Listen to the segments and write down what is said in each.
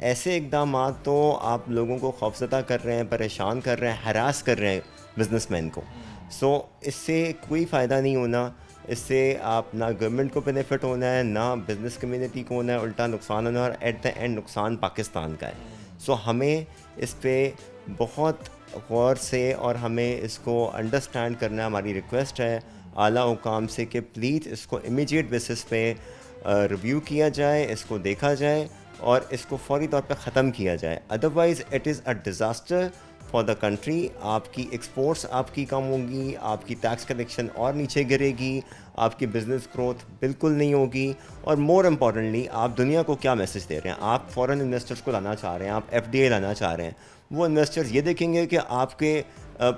ایسے اقدامات تو آپ لوگوں کو خوفزدہ کر رہے ہیں, پریشان کر رہے ہیں, ہراس کر رہے ہیں بزنس مین کو. سو اس سے کوئی فائدہ نہیں ہونا, اس سے آپ نہ گورنمنٹ کو بینیفٹ ہونا ہے, نہ بزنس کمیونٹی کو ہونا ہے, الٹا نقصان ہونا ہے, اور ایٹ دا اینڈ نقصان پاکستان کا ہے. سو ہمیں اس پہ بہت غور سے اور ہمیں اس کو انڈرسٹینڈ کرنا, ہماری ریکویسٹ ہے اعلیٰ حکام سے کہ پلیز اس کو امیجیٹ بیسس پہ ریویو کیا جائے, اس کو دیکھا جائے اور اس کو فوری طور پہ ختم کیا جائے. Otherwise it is a disaster for the country. آپ کی ایکسپورٹس آپ کی کم ہوں گی, آپ کی ٹیکس کلیکشن اور نیچے گرے گی, آپ کی بزنس گروتھ بالکل نہیں ہوگی, اور مور امپورٹنٹلی آپ دنیا کو کیا میسج دے رہے ہیں. آپ فورن انویسٹرس کو لانا چاہ رہے ہیں, آپ ایف ڈی اے لانا چاہ رہے ہیں. وہ انویسٹرز یہ دیکھیں گے کہ آپ کے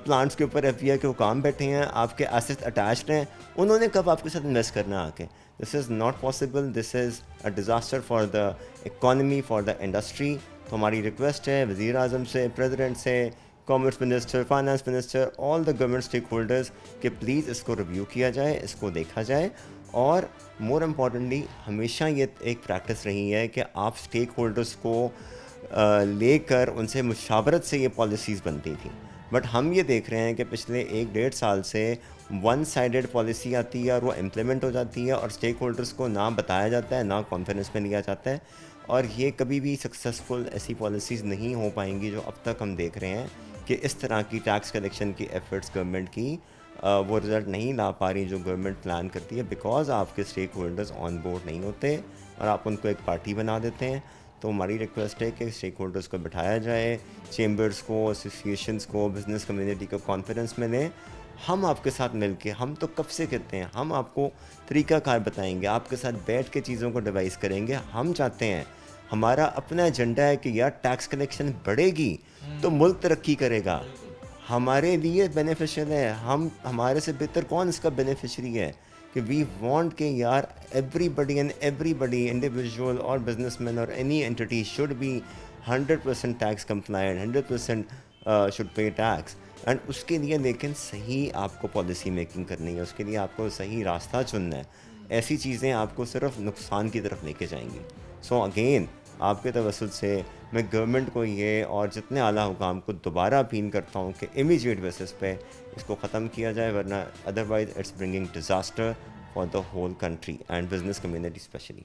پلانٹس کے اوپر ایف ڈی اے کے حکام بیٹھے ہیں, آپ کے ایسٹ اٹیچڈ ہیں, انہوں نے کب آپ کے ساتھ انویسٹ کرنا آ کے. This is not possible, this is a disaster for the economy, for the industry. تو ہماری ریکویسٹ ہے وزیر اعظم سے, پریزیڈنٹ سے, commerce minister, finance minister, all the government stakeholders کہ پلیز اس کو ریویو کیا جائے, اس کو دیکھا جائے. اور مور امپورٹنٹلی ہمیشہ یہ ایک پریکٹس رہی ہے کہ آپ اسٹیک ہولڈرز کو لے کر ان سے مشاورت سے یہ پالیسیز بنتی تھیں. بٹ ہم یہ دیکھ رہے ہیں کہ پچھلے 1-1.5 سال سے ون سائیڈڈ پالیسی آتی ہے اور وہ امپلیمنٹ ہو جاتی ہے, اور اسٹیک ہولڈرز کو نہ بتایا جاتا ہے, نہ کانفرنس میں لیا جاتا ہے, اور یہ کبھی بھی سکسیزفل ایسی پالیسیز نہیں ہو پائیں گی جو اب تک ہم دیکھ رہے ہیں کہ اس طرح کی ٹیکس کلیکشن کی ایفرٹس گورنمنٹ کی وہ رزلٹ نہیں لا پا رہی جو گورنمنٹ پلان کرتی ہے, بیکاز آپ کے اسٹیک ہولڈرز آن بورڈ نہیں ہوتے اور آپ ان کو ایک پارٹی بنا دیتے ہیں. تو ہماری ریکویسٹ ہے کہ اسٹیک ہولڈرز کو بٹھایا جائے, چیمبرز کو, ایسوسیشنز کو, بزنس کمیونٹی کو کانفرنس میں لیں. ہم آپ کے ساتھ مل کے, ہم تو کب سے کہتے ہیں, ہم آپ کو طریقہ کار بتائیں گے, آپ کے ساتھ بیٹھ کے چیزوں کو ڈیوائز کریں گے. ہم چاہتے ہیں, ہمارا اپنا ایجنڈا ہے کہ یار ٹیکس کلیکشن بڑھے گی تو ملک ترقی کرے گا, ہمارے لیے بینیفیشیل ہے. ہمارے سے بہتر کون اس کا بینیفیشری ہے کہ وی وانٹ کہ یار ایوری بڈی انڈیویژول اور بزنس مین اور any entity should be 100% tax compliant, 100% should pay tax. And اس کے لیے لیکن صحیح آپ کو پالیسی میکنگ کرنی ہے, اس کے لیے آپ کو صحیح راستہ چننا ہے. ایسی چیزیں آپ کو صرف نقصان کی طرف لے کے جائیں گی. سو اگین آپ کے توسط سے میں گورنمنٹ کو یہ اور جتنے اعلیٰ حکام کو دوبارہ اپیل کرتا ہوں کہ امیجیٹ بیسس پہ اس کو ختم کیا جائے, ورنہ otherwise it's bringing disaster for the whole country and business community especially.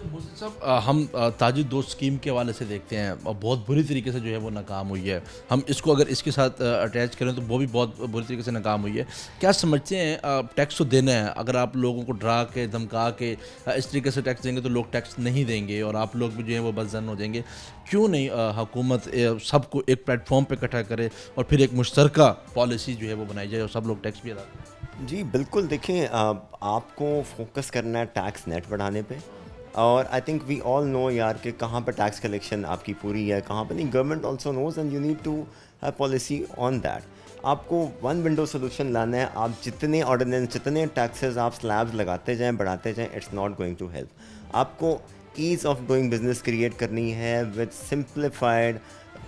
Mohsin صاحب, ہم تاجر دوست اسکیم کے حوالے سے دیکھتے ہیں, بہت بری طریقے سے جو ہے وہ ناکام ہوئی ہے. ہم اس کو اگر اس کے ساتھ اٹیچ کریں تو وہ بھی بہت بری طریقے سے ناکام ہوئی ہے. کیا سمجھتے ہیں ٹیکس تو دینا ہے, اگر آپ لوگوں کو ڈرا کے دھمکا کے اس طریقے سے ٹیکس دیں گے تو لوگ ٹیکس نہیں دیں گے اور آپ لوگ بھی جو ہے وہ بدظن ہو جائیں گے. کیوں نہیں حکومت سب کو ایک پلیٹ فارم پہ اکٹھا کرے اور پھر ایک مشترکہ پالیسی جو ہے وہ بنائی جائے اور سب لوگ ٹیکس بھی ادا کریں؟ جی بالکل, دیکھیں آپ کو فوکس کرنا ہے ٹیکس نیٹ بڑھانے پہ, اور آئی تھنک وی آل نو یار کہ کہاں پہ ٹیکس کلیکشن آپ کی پوری ہے, کہاں پہ نہیں. Government also knows and you need to have policy on that. آپ کو ون ونڈو سولوشن لانا ہے. آپ جتنے آرڈیننس, جتنے ٹیکسز آپ سلیبز لگاتے جائیں, بڑھاتے جائیں, it's not going to help. آپ کو ease of doing business create کرنی ہے وتھ سمپلیفائڈ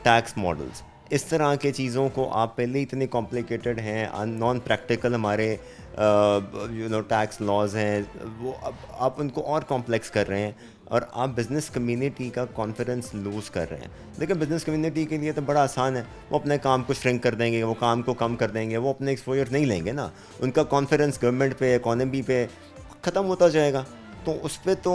ٹیکس ماڈلس. اس طرح کے چیزوں کو آپ پہلے ہی اتنے کمپلیکیٹڈ ہیں, نان پریکٹیکل ہمارے ٹیکس لاز ہیں, وہ آپ ان کو اور کمپلیکس کر رہے ہیں اور آپ بزنس کمیونٹی کا کانفیڈنس لوز کر رہے ہیں. لیکن بزنس کمیونٹی کے لیے تو بڑا آسان ہے, وہ اپنے کام کو شرنک کر دیں گے, وہ کام کو کم کر دیں گے, وہ اپنے ایکسپوجر نہیں لیں گے نا, ان کا کانفیڈنس گورنمنٹ پہ, اکانومی پہ ختم ہوتا جائے گا. تو اس پہ تو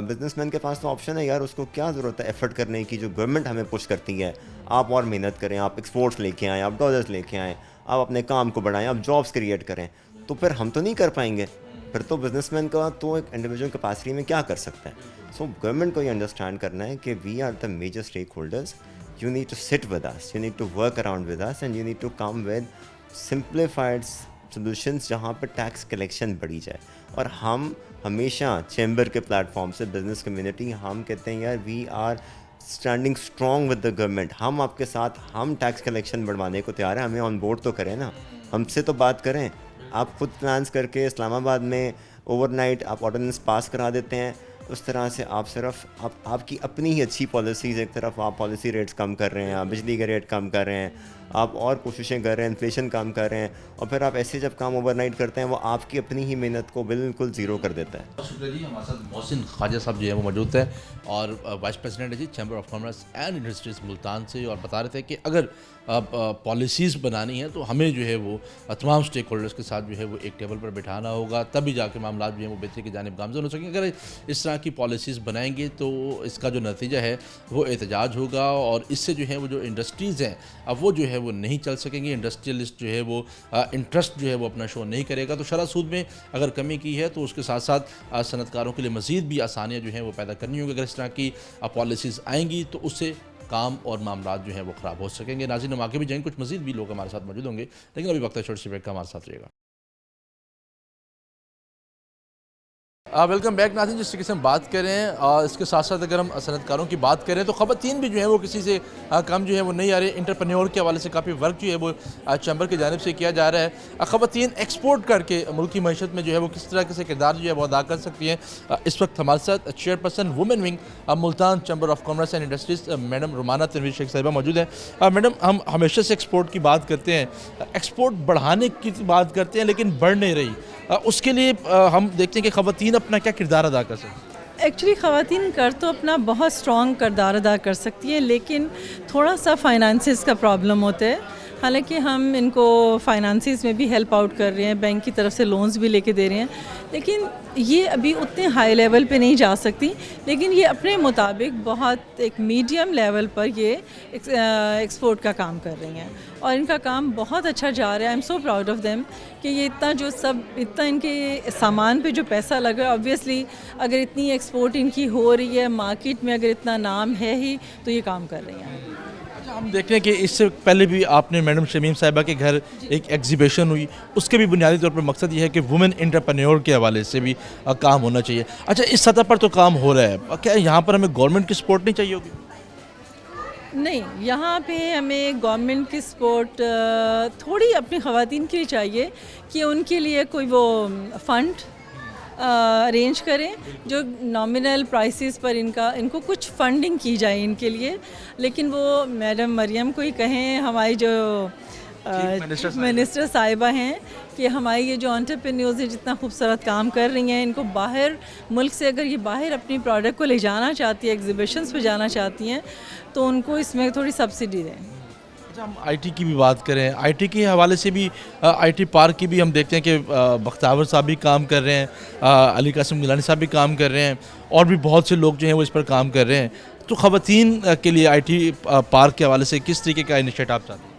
بزنس مین کے پاس تو آپشن ہے یار, اس کو کیا ضرورت ہے ایفرٹ کرنے کی جو گورنمنٹ ہمیں پش کرتی ہے. آپ اور محنت کریں, آپ ایکسپورٹس لے کے آئیں, آپ ڈالرز لے کے آئیں, آپ اپنے کام کو بڑھائیں, آپ جابس کریٹ کریں. تو پھر ہم تو نہیں کر پائیں گے, پھر تو بزنس مین کا تو ایک انڈیویجول کیپیسٹی میں کیا کر سکتا ہے. سو گورنمنٹ کو یہ انڈرسٹینڈ کرنا ہے کہ we are the major stakeholders. You need to sit with us, you need to work around with us, and you need to come with simplified solutions جہاں پہ ٹیکس کلیکشن بڑھی جائے. اور ہم ہمیشہ چیمبر کے پلیٹ فارم سے business community ہم کہتے ہیں یار we are standing strong with the government. ہم آپ کے ساتھ, ہم ٹیکس کلیکشن بڑھوانے کو تیار ہیں, ہمیں آن بورڈ تو کریں نا, ہم سے تو بات کریں. آپ خود پلانس کر کے اسلام آباد میں اوور نائٹ آپ آرڈیننس پاس کرا دیتے ہیں, اس طرح سے آپ صرف آپ کی اپنی ہی اچھی پالیسیز، ایک طرف آپ پالیسی ریٹس کم کر رہے ہیں، آپ بجلی کے ریٹ کم کر رہے ہیں، آپ اور کوششیں کر رہے ہیں، انفلیشن کم کر رہے ہیں، اور پھر آپ ایسے جب کام اوور نائٹ کرتے ہیں وہ آپ کی اپنی ہی محنت کو بالکل زیرو کر دیتا ہے. بہت شکریہ جی. ہمارے ساتھ محسن خواجہ صاحب جو ہے وہ موجود ہیں اور وائس پریزیڈنٹ ہے جی chamber of commerce and industries Multan سے، اور بتا رہے تھے کہ اگر پالیسیز بنانی ہے تو ہمیں جو ہے وہ تمام اسٹیک ہولڈرس کے ساتھ جو ہے وہ ایک ٹیبل پر بٹھانا ہوگا، تبھی جا کے معاملات جو ہیں وہ بہتری کی جانب گامزن ہو سکیں. اگر اس طرح کی پالیسیز بنائیں گے تو اس کا جو نتیجہ ہے وہ احتجاج ہوگا، اور اس سے جو ہے وہ جو انڈسٹریز ہیں اب وہ جو ہے وہ نہیں چل سکیں گے. انڈسٹریلسٹ جو ہے وہ انٹرسٹ جو ہے وہ اپنا شو نہیں کرے گا. تو شرح سود میں اگر کمی کی ہے تو اس کے ساتھ ساتھ صنعت کاروں کے لیے مزید بھی آسانیاں جو ہیں وہ پیدا کرنی ہوں گی. اگر اس طرح کی پالیسیز آئیں گی تو اس سے کام اور معاملات جو ہیں وہ خراب ہو سکیں گے. ناظرین ہم آگے بھی جائیں، کچھ مزید بھی لوگ ہمارے ساتھ موجود ہوں گے، لیکن ابھی وقت ہے چھوٹی سی بریک کا، ہمارے ساتھ رہیے گا. ویلکم بیک ناظرین. جس طریقے سے ہم بات کریں اور اس کے ساتھ ساتھ اگر ہم صنعت کاروں کی بات کریں تو خواتین بھی جو ہیں وہ کسی سے کم جو ہے وہ نہیں آ رہی. انٹرپرینیور کے حوالے سے کافی ورک جو ہے وہ چیمبر کی جانب سے کیا جا رہا ہے. خواتین ایکسپورٹ کر کے ملک کی معیشت میں جو ہے وہ کس طرح سے کردار جو ہے وہ ادا کر سکتی ہیں. اس وقت ہمارے ساتھ chairperson woman wing Multan chamber of commerce and industries madam Romana Tanveer Sheikh صاحبہ موجود ہیں. میڈم ہم ہمیشہ سے ایکسپورٹ کی بات کرتے ہیں، ایکسپورٹ بڑھانے کی بات کرتے ہیں لیکن بڑھ نہیں رہی. اس کے لیے ہم دیکھتے ہیں کہ خواتین اپنا کیا کردار ادا کر سکتی ہیں؟ ایکچولی خواتین تو اپنا بہت اسٹرانگ کردار ادا کر سکتی ہیں، لیکن تھوڑا سا فائنانسز کا پرابلم ہوتا ہے. حالانکہ ہم ان کو فائنانسز میں بھی ہیلپ آؤٹ کر رہے ہیں، بینک کی طرف سے لونز بھی لے کے دے رہے ہیں، لیکن یہ ابھی اتنے ہائی لیول پہ نہیں جا سکتی. لیکن یہ اپنے مطابق بہت ایک میڈیم لیول پر یہ ایکسپورٹ کا کام کر رہی ہیں، اور ان کا کام بہت اچھا جا رہا ہے. I am so proud of them کہ یہ اتنا ان کے سامان پہ جو پیسہ لگا، آبویسلی اگر اتنی ایکسپورٹ ان کی ہو رہی ہے، مارکیٹ میں اگر اتنا نام ہے ہی، تو یہ کام کر رہی ہیں. ہم دیکھ رہے ہیں کہ اس سے پہلے بھی آپ نے میڈم شمیم صاحبہ کے گھر ایک ایگزیبیشن ہوئی، اس کے بھی بنیادی طور پر مقصد یہ ہے کہ وومن انٹرپرینیور کے حوالے سے بھی کام ہونا چاہیے. اچھا اس سطح پر تو کام ہو رہا ہے، کیا یہاں پر ہمیں گورنمنٹ کی سپورٹ نہیں چاہیے ہوگی؟ نہیں، یہاں پہ ہمیں گورنمنٹ کی سپورٹ تھوڑی اپنی خواتین کے لیے چاہیے کہ ان کے لیے کوئی وہ فنڈ ارینج کریں جو نامنل پرائسز پر ان کو کچھ فنڈنگ کی جائے ان کے لیے. لیکن وہ میڈم مریم کو ہی کہیں، ہماری جو منسٹر صاحبہ ہیں، کہ ہماری یہ جو انٹرپرینیورز ہیں جتنا خوبصورت کام کر رہی ہیں، ان کو باہر ملک سے اگر یہ باہر اپنی پروڈکٹ کو لے جانا چاہتی ہے، ایگزیبیشنز پہ جانا چاہتی ہیں، تو ان کو اس میں تھوڑی سبسڈی دیں. ہم آئی ٹی کی بھی بات کریں، آئی ٹی کے حوالے سے بھی آئی ٹی پارک کی بھی ہم دیکھتے ہیں کہ بختیور صاحب بھی کام کر رہے ہیں، علی قاسم گیلانی صاحب بھی کام کر رہے ہیں، اور بھی بہت سے لوگ جو ہیں وہ اس پر کام کر رہے ہیں. تو خواتین کے لیے آئی ٹی پارک کے حوالے سے کس طریقے کا انیشیٹو آپ چاہتے ہیں؟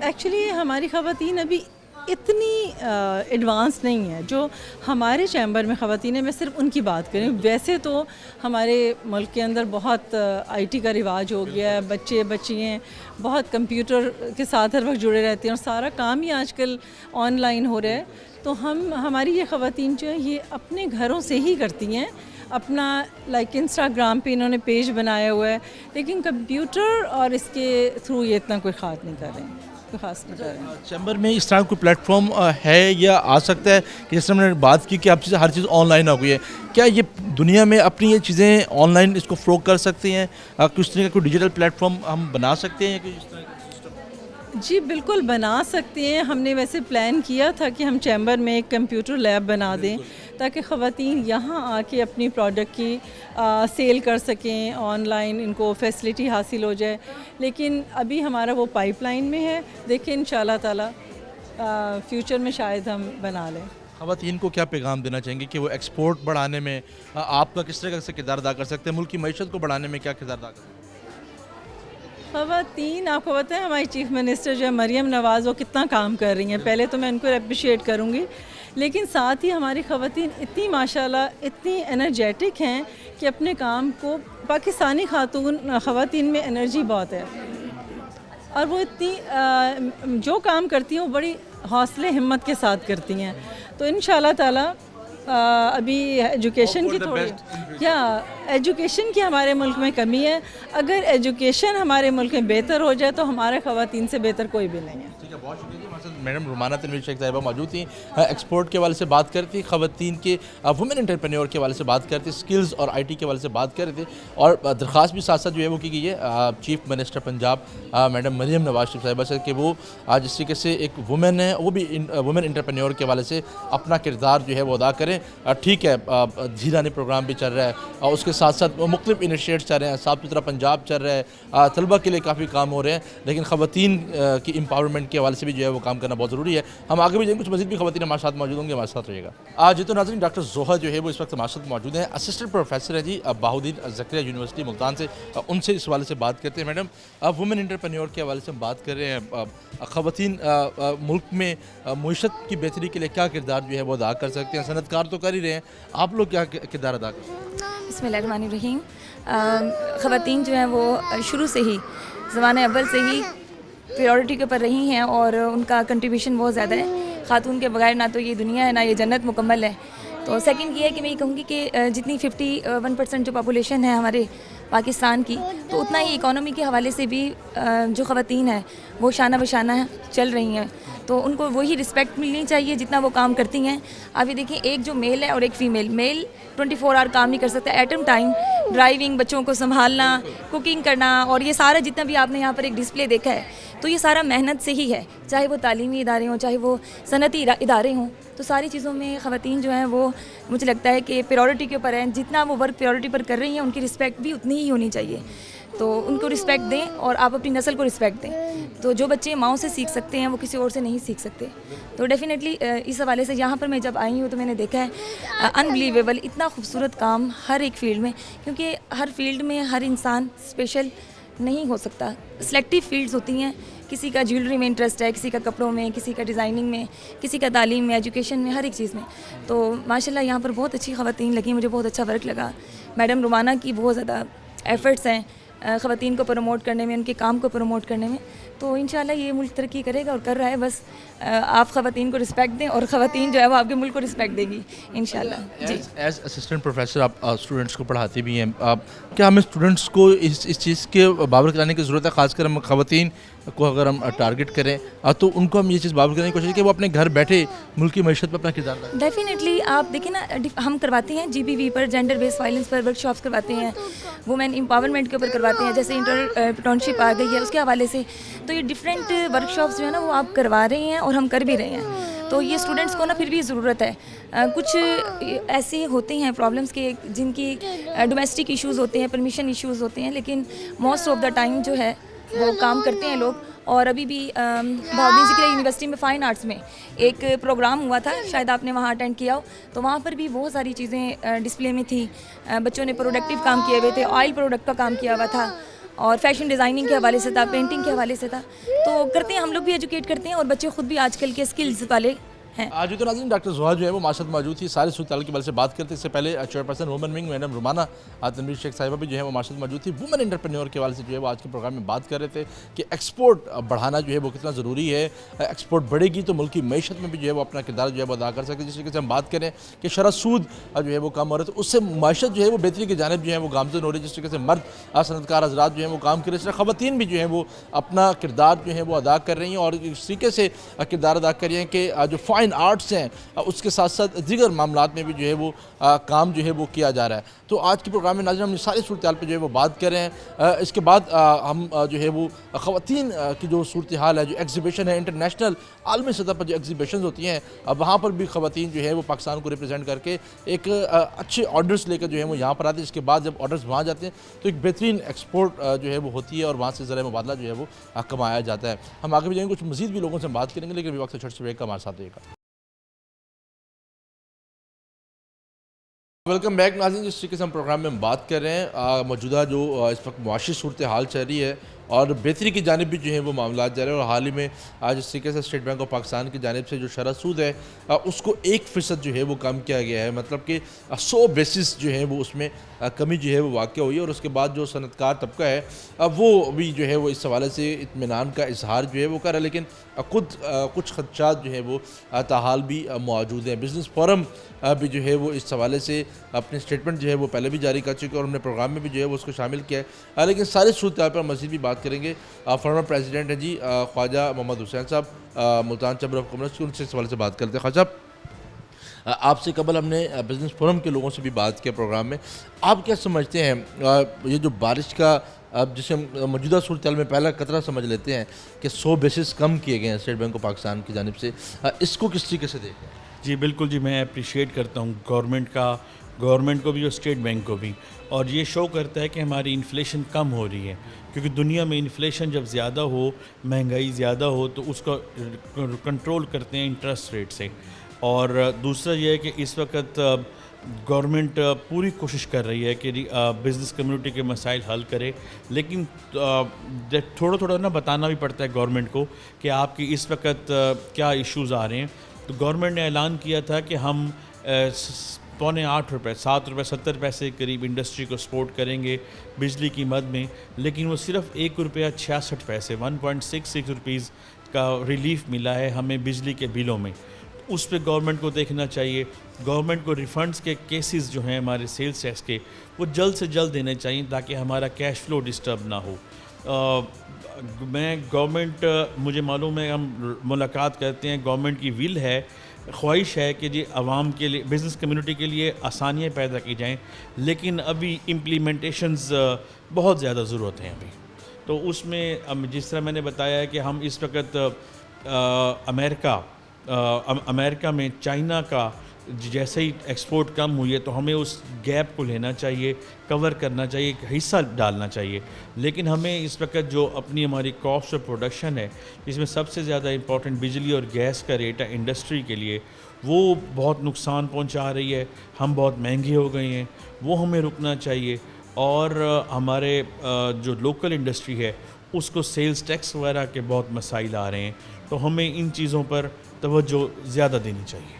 ایکچولی ہماری خواتین ابھی اتنی ایڈوانس نہیں ہے جو ہمارے چیمبر میں خواتین ہیں. میں صرف ان کی بات کریں. ویسے تو ہمارے ملک کے اندر بہت آئی ٹی کا رواج ہو گیا ہے، بچے بچیاں بہت کمپیوٹر کے ساتھ ہر وقت جڑے رہتے ہیں، اور سارا کام ہی آج کل آن لائن ہو رہا ہے. تو ہماری یہ خواتین جو ہیں یہ اپنے گھروں سے ہی کرتی ہیں، اپنا لائک انسٹاگرام پہ انہوں نے پیج بنایا ہوا ہے، لیکن کمپیوٹر اور اس کے تھرو یہ اتنا کوئی خاص نہیں کر رہے ہیں. چیمبر میں اس طرح کوئی پلیٹ فارم ہے یا آ سکتا ہے کہ جس طرح ہم نے بات کی کہ اب سے ہر چیز آن لائن ہو گئی ہے، کیا یہ دنیا میں اپنی یہ چیزیں آن لائن اس کو فروغ کر سکتی ہیں؟ کس طرح کا کوئی ڈیجیٹل پلیٹ فارم ہم بنا سکتے ہیں کہ اس طرح کا سسٹم؟ جی بالکل بنا سکتے ہیں. ہم نے ویسے پلان کیا تھا کہ ہم چیمبر میں ایک کمپیوٹر لیب بنا دیں تاکہ خواتین یہاں آ کے اپنی پروڈکٹ کی سیل کر سکیں، آن لائن ان کو فیسلٹی حاصل ہو جائے. لیکن ابھی ہمارا وہ پائپ لائن میں ہے، دیکھیں انشاءاللہ تعالی فیوچر میں شاید ہم بنا لیں. خواتین کو کیا پیغام دینا چاہیں گے کہ وہ ایکسپورٹ بڑھانے میں آپ کا کس طرح سے کردار ادا کر سکتے ہیں، ملک کی معیشت کو بڑھانے میں کیا کردار ادا کر سکتے ہیں؟ خواتین آپ کو پتہ ہے ہماری چیف منسٹر جو ہے مریم نواز، وہ کتنا کام کر رہی ہیں. پہلے تو میں ان کو اپریشیٹ کروں گی، لیکن ساتھ ہی ہماری خواتین اتنی ماشاءاللہ اتنی انرجیٹک ہیں کہ اپنے کام کو، پاکستانی خواتین میں انرجی بہت ہے، اور وہ اتنی جو کام کرتی ہیں وہ بڑی حوصلے ہمت کے ساتھ کرتی ہیں. تو انشاءاللہ تعالی ابھی ایجوکیشن کی ایجوکیشن کی ہمارے ملک میں کمی ہے. اگر ایجوکیشن ہمارے ملک میں بہتر ہو جائے تو ہمارے خواتین سے بہتر کوئی بھی نہیں ہے. بہت شکریہ جی. ہمارے ساتھ میڈم رومانہ تنویر شیخ صاحبہ موجود تھیں. ایکسپورٹ کے حوالے سے بات کر رہی تھی, خواتین کے وومن انٹرپرینور کے حوالے سے بات کرتے, اسکلز اور آئی ٹی کے حوالے سے بات کر رہے تھے, اور درخواست بھی ساتھ ساتھ جو ہے وہ کی گئی ہے chief minister Punjab madam Maryam Nawaz Sharif صاحبہ سے کہ وہ جس طریقے سے ایک وومن ہے وہ بھی وومن انٹرپرینور کے حوالے سے اپنا کردار جو ہے وہ ادا کریں. ٹھیک ہے, جھیرانی پروگرام بھی چل رہا ہے, اور اس کے ساتھ ساتھ مختلف انیشیٹیوز چل رہے ہیں, صاف ستھرا پنجاب چل رہا ہے, طلبہ کے لیے کافی کام ہو رہے ہیں, لیکن خواتین کی امپاورمنٹ کے حوالے سے بھی جو ہے وہ کام کرنا بہت ضروری ہے. ہم آگے بھی جائیں, کچھ مزید بھی خواتین ہمارے ساتھ موجود ہوں گے, ہمارے ساتھ رہیے گا. جی تو ناظرین, ڈاکٹر زوہا جو ہے وہ اس وقت ہمارے ساتھ موجود ہیں, اسسٹنٹ پروفیسر ہیں جی بہاؤالدین زکریا یونیورسٹی ملتان سے. ان سے اس حوالے سے بات کرتے ہیں. میڈم, وومن انٹرپرینور کے حوالے سے ہم بات کر رہے ہیں, خواتین ملک میں معیشت کی بہتری کے لیے کیا کردار جو ہے وہ ادا کر سکتے ہیں؟ صنعت کار تو کر ہی رہے ہیں, آپ لوگ کیا کردار ادا کرتے ہیں؟ بسم اللہ الرحمن الرحیم. خواتین جو ہیں وہ شروع سے ہی زمانے اول سے ہی پریورٹی کے اوپر رہی ہیں, اور ان کا کنٹریبیوشن بہت زیادہ ہے. خاتون کے بغیر نہ تو یہ دنیا ہے نہ یہ جنت مکمل ہے. تو سیکنڈ یہ ہے کہ میں یہ کہوں گی کہ جتنی 51% جو پاپولیشن ہے ہمارے پاکستان کی, تو اتنا ہی اکانومی کے حوالے سے بھی جو خواتین ہیں وہ شانہ بشانہ چل رہی ہیں, تو ان کو وہی رسپیکٹ ملنی چاہیے جتنا وہ کام کرتی ہیں. اب یہ دیکھیں, ایک جو میل ہے اور ایک فیمیل, میل 24 آور کام نہیں کر سکتا. ایٹم ٹائم ڈرائیونگ, بچوں کو سنبھالنا, کوکنگ کرنا, اور یہ سارا جتنا بھی آپ نے یہاں پر ایک ڈسپلے دیکھا ہے, تو یہ سارا محنت سے ہی ہے. چاہے وہ تعلیمی ادارے ہوں, چاہے وہ صنعتی ادارے ہوں, تو ساری چیزوں میں خواتین جو ہیں وہ مجھے لگتا ہے کہ پریورٹی کے اوپر ہیں. جتنا وہ ورک پریورٹی پر کر رہی ہیں, ان کی رسپیکٹ بھی اتنی ہی ہونی چاہیے. تو ان کو رسپیکٹ دیں اور آپ اپنی نسل کو رسپیکٹ دیں. تو جو بچے ماؤں سے سیکھ سکتے ہیں وہ کسی اور سے نہیں سیکھ سکتے. تو ڈیفینیٹلی اس حوالے سے یہاں پر میں جب آئی ہوں تو میں نے دیکھا ہے انبلیویبل, اتنا خوبصورت کام ہر ایک فیلڈ میں, کیونکہ ہر فیلڈ میں ہر انسان اسپیشل نہیں ہو سکتا. سلیکٹیو فیلڈز ہوتی ہیں, کسی کا جیولری میں انٹرسٹ ہے, کسی کا کپڑوں میں, کسی کا ڈیزائننگ میں, کسی کا تعلیم میں, ایجوکیشن میں, ہر ایک چیز میں. تو ماشاءاللہ یہاں پر بہت اچھی خواتین لگیں, مجھے بہت اچھا ورک لگا. میڈم رومانہ کی بہت زیادہ ایفرٹس ہیں خواتین کو پروموٹ کرنے میں, ان کے کام کو پروموٹ کرنے میں. تو انشاءاللہ یہ ملک ترقی کرے گا اور کر رہا ہے. بس آپ خواتین کو رسپیکٹ دیں اور خواتین جو ہے وہ آپ کے ملک کو رسپیکٹ دے گی انشاءاللہ. جی, ایز اسسٹنٹ پروفیسر آپ اسٹوڈنٹس کو پڑھاتے بھی ہیں, کیا ہمیں اسٹوڈنٹس کو اس چیز کے بابر کرانے کی ضرورت ہے؟ خاص کر ہم خواتین کو اگر ہم ٹارگٹ کریں تو ان کو ہم یہ چیز بابر کرنے کی کوشش کہ وہ اپنے گھر بیٹھے ملک کی معیشت پر اپنا کردار ادا. ڈیفینیٹلی آپ دیکھیں نا, ہم کرواتے ہیں جی بی وی پر, جینڈر بیس وائلنس پر ورک شاپس کرواتے ہیں, وومین امپاورمنٹ کے اوپر کرواتے ہیں, جیسے انٹرپرینورشپ آ گئی ہے اس کے حوالے سے. تو یہ ڈفرینٹ ورک شاپس جو ہے نا وہ آپ کروا رہے ہیں اور ہم کر بھی رہے ہیں. تو یہ اسٹوڈنٹس کو نا پھر بھی ضرورت ہے. کچھ ایسے ہوتے ہیں پرابلمس کے جن کی ڈومیسٹک ایشوز ہوتے ہیں, پرمیشن ایشوز ہوتے ہیں, لیکن موسٹ آف دا ٹائم جو ہے وہ کام کرتے ہیں لوگ. اور ابھی بھی بہاؤالدین زکریا یونیورسٹی میں فائن آرٹس میں ایک پروگرام ہوا تھا, شاید آپ نے وہاں اٹینڈ کیا ہو, تو وہاں پر بھی بہت ساری چیزیں ڈسپلے میں تھیں. بچوں نے پروڈکٹیو کام کیے ہوئے تھے, آئل پروڈکٹ کا کام کیا ہوا تھا, اور فیشن ڈیزائننگ کے حوالے سے تھا, پینٹنگ کے حوالے سے تھا. تو کرتے ہیں, ہم لوگ بھی ایجوکیٹ کرتے ہیں, اور بچے خود بھی آج کل کے اسکلز والے ہیں. آج تو ناظرین, ڈاکٹر زوہا جو ہے وہ معاشرت موجود تھی, سارے صورتحال کے بارے سے بات کرتے. اس سے پہلے chairperson woman wing madam Romana Tanveer Sheikh صاحبہ بھی جو ہے وہ معاشرت موجود تھی. وومن انٹرپرینور کے حوالے سے جو ہے وہ آج کے پروگرام میں بات کر رہے تھے کہ ایکسپورٹ بڑھانا جو ہے وہ کتنا ضروری ہے. ایکسپورٹ بڑھے گی تو ملک کی معیشت میں بھی جو ہے وہ اپنا کردار جو ہے وہ ادا کر سکتے. جس طریقے سے ہم بات کریں کہ شرح سود جو ہے وہ کم ہو رہا ہے, تو اس سے معیشت جو ہے وہ بہتری کی جانب جو ہے وہ گامزن ہو رہی ہے. جس طریقے سے مرد صنعت کار حضرات جو ہیں وہ کام کر رہے ہیں, اس طرح خواتین بھی جو ہیں وہ اپنا کردار جو ہے وہ ادا کر رہی ہیں, اور اس طریقے سے کردار ادا کر رہی ہیں کہ جو فائن آرٹس ہیں اس کے ساتھ ساتھ دیگر معاملات میں بھی جو ہے وہ کام جو ہے وہ کیا جا رہا ہے. تو آج کے پروگرام میں ناظرین ہم نے ساری صورتحال پہ جو ہے وہ بات کر رہے ہیں. اس کے بعد ہم جو ہے وہ خواتین کی جو صورتحال ہے, جو ایگزیبیشن ہے انٹرنیشنل عالمی سطح پر جو ایگزیبیشنز ہوتی ہیں, وہاں پر بھی خواتین جو ہے وہ پاکستان کو ریپرزینٹ کر کے ایک اچھے آرڈرز لے کر جو ہے وہ یہاں پر آتے ہیں. اس کے بعد جب آرڈرز وہاں جاتے ہیں تو ایک بہترین ایکسپورٹ جو ہے وہ ہوتی ہے, اور وہاں سے ذرائع مبادلہ جو ہے وہ کمایا جاتا ہے. ہم آگے بھی جائیں گے, کچھ مزید بھی لوگوں سے بات کریں گے, لیکن ابھی وقت چھوٹے سے بریک کا ہمارے ساتھ رہے گا. ویلکم بیک ناظرین. جس طریقے سے ہم پروگرام میں بات کر رہے ہیں, موجودہ جو اس وقت معاشی صورتحال چل رہی ہے اور بہتری کی جانب بھی جو ہیں وہ معاملات جا رہے ہیں. اور حال ہی میں جس طریقے سے اسٹیٹ بینک آف پاکستان کی جانب سے جو شرح سود ہے اس کو 1% جو ہے وہ کم کیا گیا ہے. مطلب کہ 100 بیسس جو ہیں وہ اس میں کمی جو ہے وہ واقع ہوئی ہے. اور اس کے بعد جو صنعت کار طبقہ ہے وہ بھی جو ہے وہ اس حوالے سے اطمینان کا اظہار جو ہے وہ کر رہا ہے, لیکن خود کچھ خدشات جو ہے وہ تاحال بھی موجود ہیں. بزنس فورم بھی جو ہے وہ اس حوالے سے اپنے اسٹیٹمنٹ جو ہے وہ پہلے بھی جاری کر چکے, اور ہم نے پروگرام میں بھی جو ہے وہ اس کو شامل کیا ہے. لیکن ساری صورتحال پر مزید بھی بات بات کریں گے. فارمر پریزیڈنٹ ہیں جی خواجہ محمد حسین صاحب ملتان چیمبر آف کامرس کی, ان سے اس حوالے سے بات کرتے ہیں. خواجہ صاحب, آپ سے قبل ہم نے بزنس فورم کے لوگوں سے بھی بات کیا پروگرام میں, آپ کیا سمجھتے ہیں یہ جو بارش کا اب جسے ہم موجودہ صورتحال میں پہلا قطرہ سمجھ لیتے ہیں کہ 100 بیسس کم کیے گئے ہیں اسٹیٹ بینک آف پاکستان کی جانب سے, اس کو کس طریقے سے دیکھیں؟ جی بالکل جی, میں اپریشیٹ کرتا ہوں گورنمنٹ کو بھی اور اسٹیٹ بینک کو بھی, اور یہ شو کرتا ہے کہ ہماری انفلیشن کم ہو رہی ہے, کیونکہ دنیا میں انفلیشن جب زیادہ ہو, مہنگائی زیادہ ہو, تو اس کو کنٹرول کرتے ہیں انٹرسٹ ریٹ سے. اور دوسرا یہ ہے کہ اس وقت گورنمنٹ پوری کوشش کر رہی ہے کہ بزنس کمیونٹی کے مسائل حل کرے, لیکن تھوڑا نا بتانا بھی پڑتا ہے گورنمنٹ کو کہ آپ کی اس وقت کیا ایشوز آ رہے ہیں. تو گورنمنٹ نے اعلان کیا تھا کہ ہم 7.8 روپے 7.70 روپے قریب انڈسٹری کو سپورٹ کریں گے بجلی کی مد میں, لیکن وہ صرف 1 روپیہ 66 پیسے 1.66 روپیز کا ریلیف ملا ہے ہمیں بجلی کے بلوں میں. اس پہ گورنمنٹ کو دیکھنا چاہیے. گورنمنٹ کو ریفنڈز کے کیسز جو ہیں ہمارے سیلز ٹیکس کے, وہ جلد سے جلد دینے چاہیے تاکہ ہمارا کیش فلو ڈسٹرب نہ ہو. میں گورنمنٹ, مجھے معلوم ہے ہم ملاقات کرتے ہیں, گورنمنٹ کی ول ہے, خواہش ہے کہ جی عوام کے لیے, بزنس کمیونٹی کے لیے آسانیاں پیدا کی جائیں, لیکن ابھی امپلیمنٹیشنز بہت زیادہ ضرورت ہیں ابھی. تو اس میں جس طرح میں نے بتایا ہے کہ ہم اس وقت امریکہ میں چائنا کا جیسے ہی ایکسپورٹ کم ہوئی ہے تو ہمیں اس گیپ کو لینا چاہیے, کور کرنا چاہیے, ایک حصہ ڈالنا چاہیے. لیکن ہمیں اس وقت جو اپنی ہماری کاسٹ آف پروڈکشن ہے, جس میں سب سے زیادہ امپورٹنٹ بجلی اور گیس کا ریٹ ہے انڈسٹری کے لیے, وہ بہت نقصان پہنچا رہی ہے. ہم بہت مہنگے ہو گئے ہیں, وہ ہمیں رکنا چاہیے. اور ہمارے جو لوکل انڈسٹری ہے اس کو سیلز ٹیکس وغیرہ کے بہت مسائل آ رہے ہیں, تو ہمیں ان چیزوں پر توجہ زیادہ دینی چاہیے.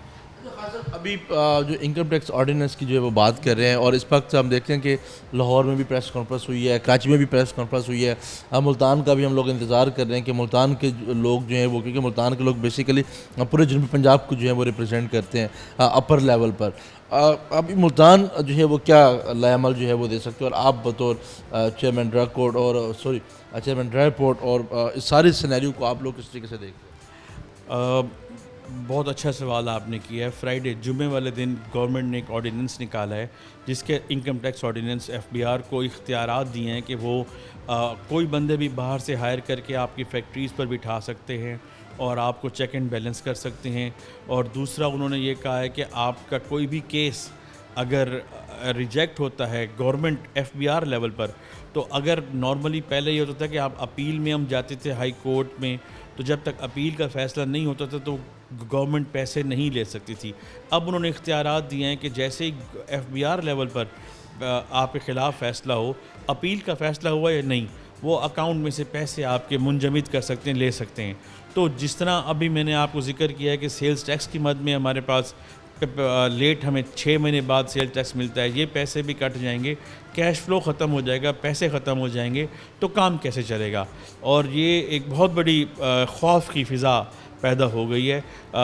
ابھی جو انکم ٹیکس آرڈیننس کی جو ہے وہ بات کر رہے ہیں, اور اس وقت ہم دیکھتے ہیں کہ لاہور میں بھی پریس کانفرنس ہوئی ہے, کراچی میں بھی پریس کانفرنس ہوئی ہے, ملتان کا بھی ہم لوگ انتظار کر رہے ہیں کہ ملتان کے لوگ جو ہیں وہ, کیونکہ ملتان کے لوگ بیسیکلی پورے جنوبی پنجاب کو جو ہے وہ ریپرزینٹ کرتے ہیں اپر لیول پر. ابھی ملتان جو ہے وہ کیا لائے عمل جو ہے وہ دے سکتے ہیں, اور آپ بطور چیئرمین ڈرائی کوڈ اور چیئرمین ڈرائی پورٹ اور اس سارے سینیریو کو آپ لوگ کس طریقے سے دیکھتے ہیں؟ بہت اچھا سوال آپ نے کیا ہے. فرائیڈے جمعے والے دن گورنمنٹ نے ایک آرڈیننس نکالا ہے جس کے انکم ٹیکس آرڈیننس FBR کو اختیارات دیے ہیں کہ وہ کوئی بندے بھی باہر سے ہائر کر کے آپ کی فیکٹریز پر بٹھا سکتے ہیں اور آپ کو چیک اینڈ بیلنس کر سکتے ہیں. اور دوسرا انہوں نے یہ کہا ہے کہ آپ کا کوئی بھی کیس اگر ریجیکٹ ہوتا ہے گورنمنٹ FBR لیول پر, تو اگر نارملی پہلے یہ ہوتا تھا کہ آپ اپیل میں ہم جاتے تھے ہائی کورٹ میں, تو جب تک اپیل کا فیصلہ نہیں ہوتا تھا تو گورنمنٹ پیسے نہیں لے سکتی تھی. اب انہوں نے اختیارات دیے ہیں کہ جیسے ہی FBR لیول پر آپ کے خلاف فیصلہ ہو, اپیل کا فیصلہ ہوا یا نہیں, وہ اکاؤنٹ میں سے پیسے آپ کے منجمد کر سکتے ہیں, لے سکتے ہیں. تو جس طرح ابھی میں نے آپ کو ذکر کیا ہے کہ سیلز ٹیکس کی مد میں ہمارے پاس لیٹ ہمیں 6 مہینے بعد سیل ٹیکس ملتا ہے, یہ پیسے بھی کٹ جائیں گے, کیش فلو ختم ہو جائے گا, پیسے ختم ہو جائیں گے, تو کام کیسے چلے گا؟ اور یہ ایک بہت بڑی خوف کی فضا پیدا ہو گئی ہے.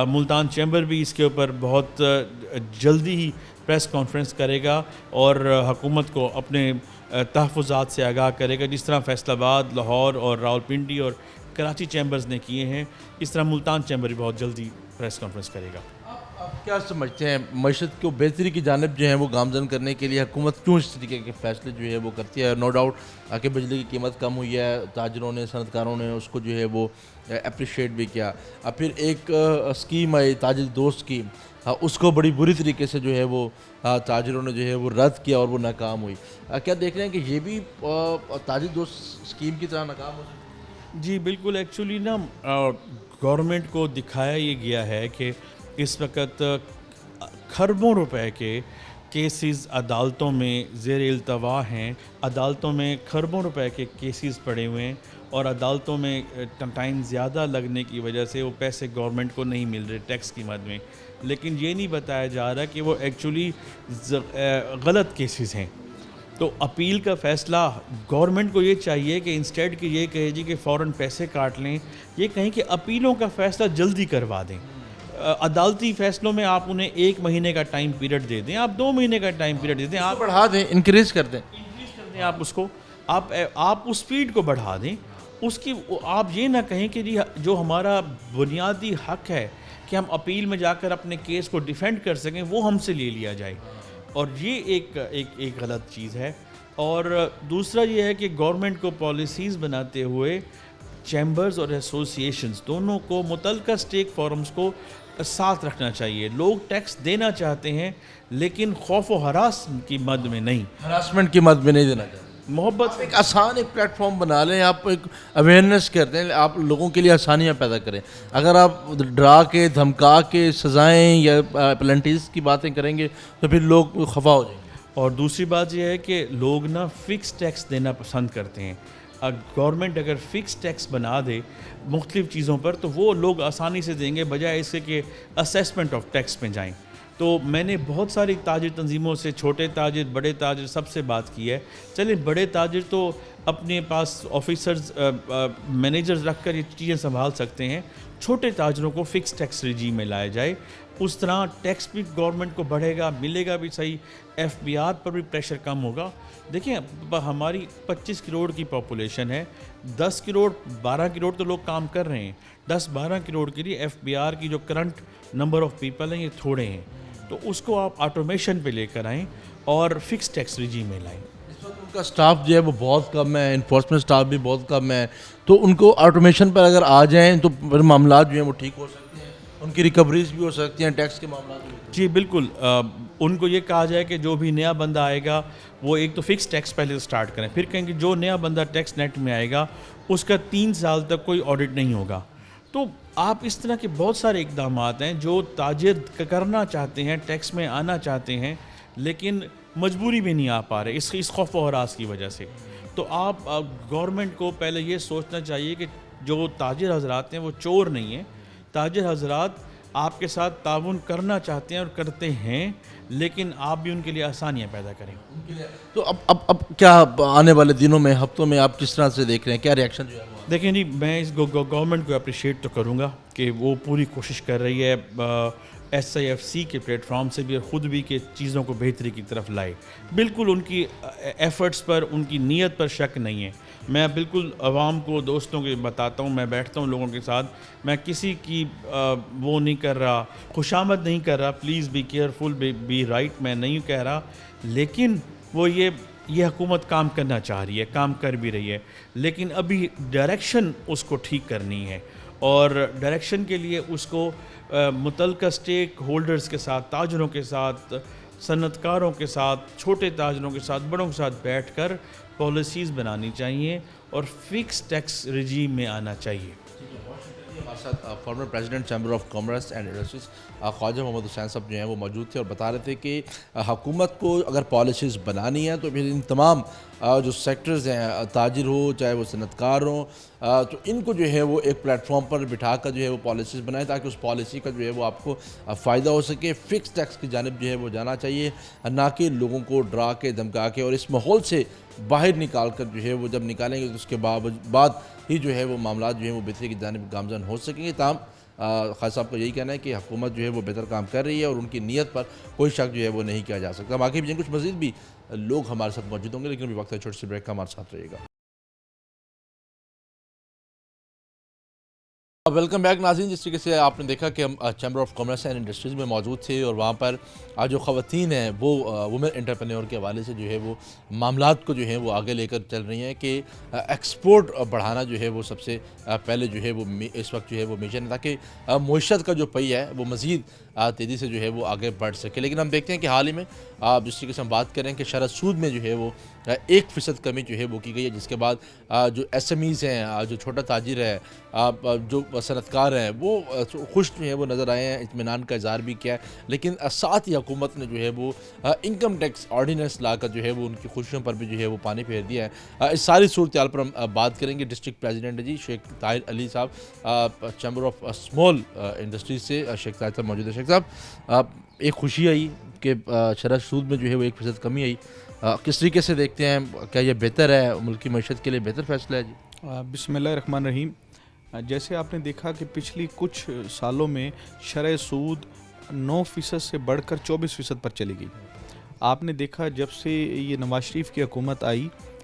ملتان چیمبر بھی اس کے اوپر بہت جلدی ہی پریس کانفرنس کرے گا اور حکومت کو اپنے تحفظات سے آگاہ کرے گا. جس طرح فیصل آباد, لاہور اور راولپنڈی اور کراچی چیمبرز نے کیے ہیں, اس طرح ملتان چیمبر بھی بہت جلدی پریس کانفرنس کرے گا. آپ کیا سمجھتے ہیں معیشت کو بہتری کی جانب جو ہے وہ گامزن کرنے کے لیے حکومت کیوں اس طریقے کے فیصلے جو ہے وہ کرتی ہے؟ نو ڈاؤٹ کہ بجلی کی قیمت کم ہوئی ہے, تاجروں نے, صنعت کاروں نے اس کو جو ہے وہ اپریشیٹ بھی کیا. پھر ایک اسکیم آئی تاجر دوست اسکیم, اس کو بڑی بری طریقے سے جو ہے وہ تاجروں نے جو ہے وہ رد کیا اور وہ ناکام ہوئی. کیا دیکھ رہے ہیں کہ یہ بھی تاجر دوست اسکیم کی طرح ناکام ہو سکتی ہے؟ جی بالکل. ایکچولی نا گورنمنٹ کو دکھایا یہ گیا ہے کہ اس وقت کھربوں روپے کے کیسز عدالتوں میں زیر التوا ہیں, عدالتوں میں کھربوں روپے کے کیسز پڑے ہوئے ہیں, اور عدالتوں میں ٹائم زیادہ لگنے کی وجہ سے وہ پیسے گورنمنٹ کو نہیں مل رہے ٹیکس کی مد میں. لیکن یہ نہیں بتایا جا رہا کہ وہ ایکچولی غلط کیسز ہیں. تو اپیل کا فیصلہ گورنمنٹ کو یہ چاہیے کہ انسٹیڈ کہ یہ کہے جی کہ فوراً پیسے کاٹ لیں, یہ کہیں کہ اپیلوں کا فیصلہ جلدی کروا دیں. عدالتی فیصلوں میں آپ انہیں 1 مہینے کا ٹائم پیریڈ دے دیں, آپ 2 مہینے کا ٹائم پیریڈ دے دیں, آپ بڑھا دیں, انکریز کر دیں آپ اس کو. آپ اس سپیڈ کو بڑھا دیں. اس کی آپ یہ نہ کہیں کہ جی جو ہمارا بنیادی حق ہے کہ ہم اپیل میں جا کر اپنے کیس کو ڈیفینڈ کر سکیں وہ ہم سے لے لیا جائے, اور یہ ایک غلط چیز ہے. اور دوسرا یہ ہے کہ گورنمنٹ کو پالیسیز بناتے ہوئے چیمبرز اور ایسوسیشنز دونوں کو متعلقہ سٹیک فورمز کو ساتھ رکھنا چاہیے. لوگ ٹیکس دینا چاہتے ہیں لیکن خوف و ہراس کی مد میں نہیں, ہراسمنٹ کی مد میں نہیں دینا چاہتے. محبت ایک آسان ایک پلیٹ فارم بنا لیں, آپ ایک اویئرنیس کرتے ہیں, آپ لوگوں کے لیے آسانیاں پیدا کریں. اگر آپ ڈرا کے دھمکا کے سزائیں یا پلنٹیز کی باتیں کریں گے تو پھر لوگ خفا ہو جائیں گے. اور دوسری بات یہ ہے کہ لوگ نا فکس ٹیکس دینا پسند کرتے ہیں. گورنمنٹ اگر فکس ٹیکس بنا دے مختلف چیزوں پر تو وہ لوگ آسانی سے دیں گے بجائے اس کے کہ اسیسمنٹ آف ٹیکس میں جائیں. تو میں نے بہت ساری تاجر تنظیموں سے, چھوٹے تاجر بڑے تاجر سب سے بات کی ہے. چلیں بڑے تاجر تو اپنے پاس آفیسرز مینیجرز رکھ کر یہ چیزیں سنبھال سکتے ہیں, چھوٹے تاجروں کو فکس ٹیکس رجیم میں لایا جائے. اس طرح ٹیکس بھی گورنمنٹ کو بڑھے گا, ملے گا بھی صحیح, ایف بی آر پر بھی پریشر کم ہوگا. دیکھیں ہماری 25 کروڑ کی پاپولیشن ہے, 10 کروڑ 12 کروڑ تو لوگ کام کر رہے ہیں, 10-12 کروڑ کے لیے ایف بی آر کی جو کرنٹ نمبر آف پیپل ہیں یہ تھوڑے ہیں. تو اس کو آپ آٹومیشن پہ لے کر آئیں اور فکس ٹیکس رجیم میں لائیں. اس وقت ان کا اسٹاف جو ہے وہ بہت کم ہے, انفورسمنٹ اسٹاف بھی بہت کم ہے, تو ان کو آٹومیشن پر اگر آ جائیں تو پھر معاملات جو ہیں وہ ٹھیک ہو سکتے ہیں, ان کی ریکوریز بھی ہو سکتی ہیں, ٹیکس کے معاملات بھی. جی بالکل, ان کو یہ کہا جائے کہ جو بھی نیا بندہ آئے گا وہ ایک تو فکس ٹیکس پہلے سٹارٹ کریں, پھر کہیں کہ جو نیا بندہ ٹیکس نیٹ میں آئے گا اس کا 3 سال تک کوئی آڈٹ نہیں ہوگا. تو آپ اس طرح کے بہت سارے اقدامات ہیں جو تاجر کرنا چاہتے ہیں, ٹیکس میں آنا چاہتے ہیں لیکن مجبوری میں نہیں آ پا رہے اس خوف و ہراس کی وجہ سے. تو آپ گورنمنٹ کو پہلے یہ سوچنا چاہیے کہ جو تاجر حضرات ہیں وہ چور نہیں ہیں. تاجر حضرات آپ کے ساتھ تعاون کرنا چاہتے ہیں اور کرتے ہیں, لیکن آپ بھی ان کے لیے آسانیاں پیدا کریں. تو اب کیا آنے والے دنوں میں, ہفتوں میں آپ کس طرح سے دیکھ رہے ہیں, کیا ریئیکشن جو ہے وہ؟ دیکھیں جی, میں اس گورنمنٹ کو اپریشیٹ تو کروں گا کہ وہ پوری کوشش کر رہی ہے SIFC کے پلیٹ فارم سے بھی اور خود بھی کہ چیزوں کو بہتری کی طرف لائے. بالکل ان کی ایفرٹس پر, ان کی نیت پر شک نہیں ہے. میں بالکل عوام کو, دوستوں کو بتاتا ہوں, میں بیٹھتا ہوں لوگوں کے ساتھ, میں کسی کی وہ نہیں کر رہا, خوشامد نہیں کر رہا, please be careful, be right میں نہیں کہہ رہا, لیکن وہ یہ حکومت کام کرنا چاہ رہی ہے, کام کر بھی رہی ہے, لیکن ابھی ڈائریکشن اس کو ٹھیک کرنی ہے. اور ڈائریکشن کے لیے اس کو متعلقہ سٹیک ہولڈرز کے ساتھ, تاجروں کے ساتھ, صنعت کاروں کے ساتھ, چھوٹے تاجروں کے ساتھ, بڑوں کے ساتھ بیٹھ کر پالیسیز بنانی چاہیے اور فکس ٹیکس رجیم میں آنا چاہیے. ہمارے ساتھ former president chamber of commerce and industries Khawaja Muhammad Hussain صاحب جو ہیں وہ موجود تھے اور بتا رہے تھے کہ حکومت کو اگر پالیسیز بنانی ہے تو پھر ان تمام جو سیکٹرز ہیں, تاجر ہو چاہے وہ صنعت کار ہوں, تو ان کو جو ہے وہ ایک پلیٹ فارم پر بٹھا کر جو ہے وہ پالیسیز بنائیں تاکہ اس پالیسی کا جو ہے وہ آپ کو فائدہ ہو سکے. فکس ٹیکس کی جانب جو ہے وہ جانا چاہیے, نہ کہ لوگوں کو ڈرا کے دھمکا کے, اور اس ماحول سے باہر نکال کر جو ہے وہ جب نکالیں گے تو اس کے بعد ہی جو ہے وہ معاملات جو ہیں وہ بہتری کی جانب گامزن ہو سکیں گے. تاہم خاص صاحب کا یہی کہنا ہے کہ حکومت جو ہے وہ بہتر کام کر رہی ہے اور ان کی نیت پر کوئی شک جو ہے وہ نہیں کیا جا سکتا. باقی بھی کچھ مزید بھی لوگ ہمارے ساتھ موجود ہوں گے, لیکن ابھی وقت ہے چھوٹی سی بریک کا, ہمارے ساتھ رہیے گا. ویلکم بیک ناظرین. جس طریقے سے آپ نے دیکھا کہ ہم chamber of commerce and industries میں موجود تھے اور وہاں پر جو خواتین ہیں وہ وومن انٹرپرینور کے حوالے سے جو ہے وہ معاملات کو جو ہے وہ آگے لے کر چل رہی ہیں کہ ایکسپورٹ بڑھانا جو ہے وہ سب سے پہلے جو ہے وہ اس وقت جو ہے وہ مشن ہے, تاکہ معیشت کا جو پہیہ ہے وہ مزید تیزی سے جو ہے وہ آگے بڑھ سکے. لیکن ہم دیکھتے ہیں کہ حال ہی میں جس طریقے سے ہم بات کریں کہ شرح سود میں جو ہے وہ 1% کمی جو ہے وہ کی گئی ہے, جس کے بعد جو SMEs ہیں, جو چھوٹا تاجر ہے, جو صنعت کار ہیں, وہ خوش جو ہے وہ نظر آئے ہیں, اطمینان کا اظہار بھی کیا ہے. لیکن ساتھ ہی حکومت نے جو ہے وہ انکم ٹیکس آرڈیننس لا کر جو ہے وہ ان کی خوشیوں پر بھی جو ہے وہ پانی پھیر دیا ہے. اس ساری صورتحال پر ہم بات کریں گے. ڈسٹرکٹ پریزیڈنٹ جی شیخ طاہر علی صاحب, چیمبر آف اسمال انڈسٹریز سے شیخ طاہر صاحب موجود ہے. شیخ صاحب, ایک خوشی آئی کہ شرح سود میں جو ہے وہ 1% کمی آئی, کس طریقے سے دیکھتے ہیں, کیا یہ بہتر ہے, ملکی معیشت کے لیے بہتر فیصلہ ہے؟ جی بسم اللہ الرحمن الرحیم. جیسے آپ نے دیکھا کہ پچھلی کچھ سالوں میں شرح سود 9% سے بڑھ کر 24% پر چلی گئی. آپ نے دیکھا جب سے یہ نواز شریف کی حکومت آئی